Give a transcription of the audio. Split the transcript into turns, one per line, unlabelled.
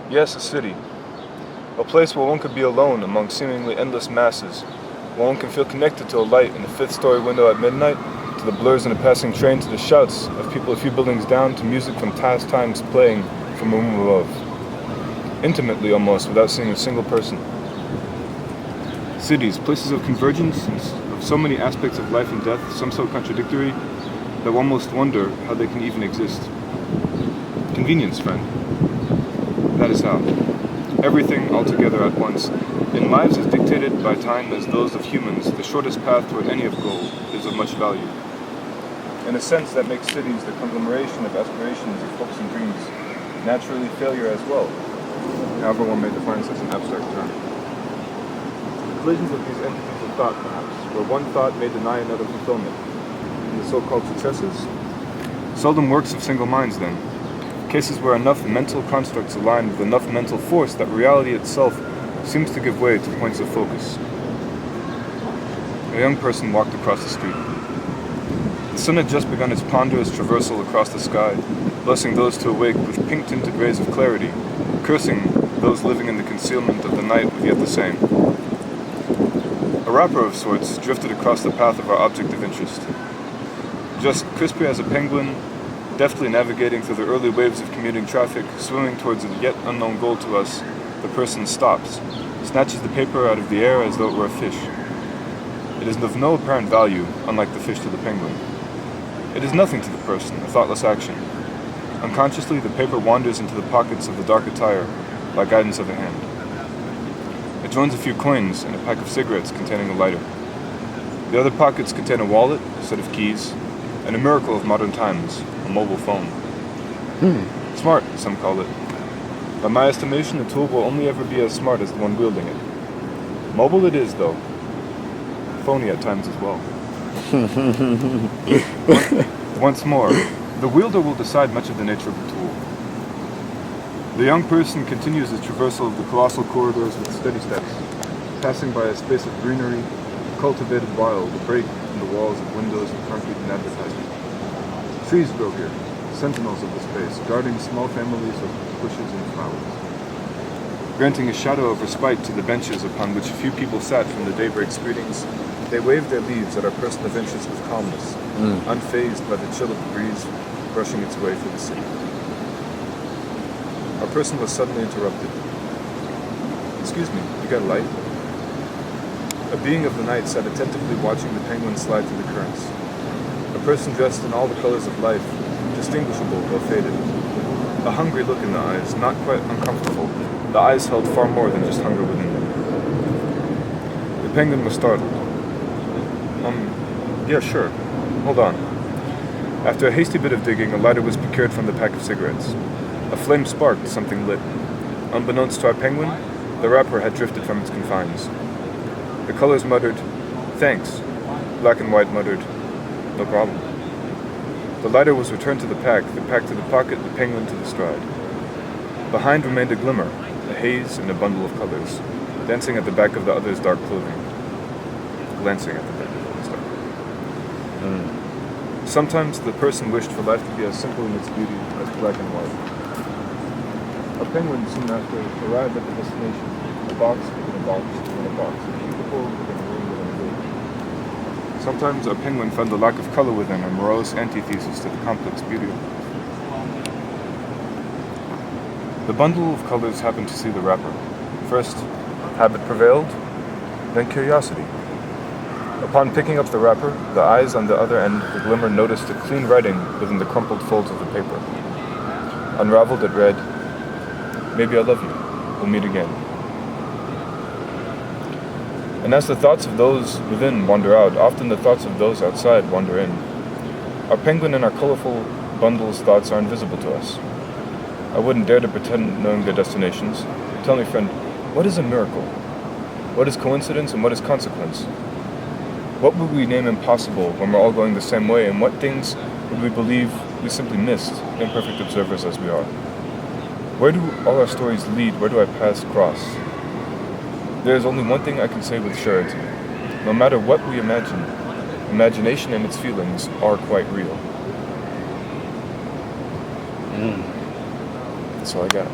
Yes, a city. A place where one could be alone among seemingly endless masses, where one can feel connected to a light in a fifth-story window at midnight, to the blurs in a passing train, to the shouts of people a few buildings down, to music from past times playing from a room above. Intimately almost, without seeing a single person. Cities, places of convergence of so many aspects of life and death, some so contradictory that one must wonder how they can even exist. Convenience, friend. That is how. Everything altogether at once. In lives as dictated by time as those of humans, the shortest path toward any of goal is of much value. In a sense, that makes cities the conglomeration of aspirations of hopes and dreams, naturally failure as well, however one may define such an abstract term. Collisions of these entities of thought, perhaps, where one thought may deny another fulfillment. In the so-called successes? Seldom works of single minds, then. Cases where enough mental constructs align with enough mental force that reality itself seems to give way to points of focus. A young person walked across the street. The sun had just begun its ponderous traversal across the sky, blessing those to awake with pink-tinted rays of clarity, cursing those living in the concealment of the night with yet the same. A wrapper of sorts drifted across the path of our object of interest. Just crispy as a penguin, deftly navigating through the early waves of commuting traffic, swimming towards a yet unknown goal to us, the person stops, snatches the paper out of the air as though it were a fish. It is of no apparent value, unlike the fish to the penguin. It is nothing to the person, a thoughtless action. Unconsciously, the paper wanders into the pockets of the dark attire by guidance of a hand. It joins a few coins and a pack of cigarettes containing a lighter. The other pockets contain a wallet, a set of keys, and a miracle of modern times, a mobile phone. Smart, some call it. By my estimation, the tool will only ever be as smart as the one wielding it. Mobile it is, though. Phony at times as well. Once more, the wielder will decide much of the nature of the tool. The young person continues his traversal of the colossal corridors with steady steps, passing by a space of greenery, cultivated wild, a break in the walls of windows with concrete and advertisement. Trees grow here, sentinels of the space, guarding small families of bushes and flowers. Granting a shadow of respite to the benches upon which a few people sat from the daybreak's greetings, they waved their leaves at our person of interest with calmness, unfazed by the chill of the breeze brushing its way through the city. Our person was suddenly interrupted. Excuse me, you got a light? A being of the night sat attentively watching the penguin slide through the currents. A person dressed in all the colors of life, distinguishable though faded. A hungry look in the eyes, not quite uncomfortable. The eyes held far more than just hunger within them. The penguin was startled. Yeah, sure. Hold on. After a hasty bit of digging, a lighter was procured from the pack of cigarettes. A flame sparked, something lit. Unbeknownst to our penguin, the wrapper had drifted from its confines. The colors muttered, "Thanks." Black and white muttered, "No problem." The lighter was returned to the pack to the pocket, the penguin to the stride. Behind remained a glimmer, a haze and a bundle of colors, dancing at the back of the other's dark clothing. Glancing at the back of the other's dark clothing. Sometimes the person wished for life to be as simple in its beauty as black and white. A penguin soon after arrived at the destination, a box within a box within a box, a cubicle within a room within a room. Sometimes a penguin found the lack of color within a morose antithesis to the complex beauty of life. The bundle of colors happened to see the wrapper. First, habit prevailed, then curiosity. Upon picking up the wrapper, the eyes on the other end of the glimmer noticed the clean writing within the crumpled folds of the paper. Unraveled, it read, "Maybe I love you. We'll meet again." And as the thoughts of those within wander out, often the thoughts of those outside wander in. Our penguin and our colorful bundle's thoughts are invisible to us. I wouldn't dare to pretend knowing their destinations. Tell me, friend, what is a miracle? What is coincidence and what is consequence? What would we name impossible when we're all going the same way, and what things would we believe we simply missed, imperfect observers as we are? Where do all our stories lead? Where do our paths cross? There is only one thing I can say with surety. No matter what we imagine, imagination and its feelings are quite real. That's all I got.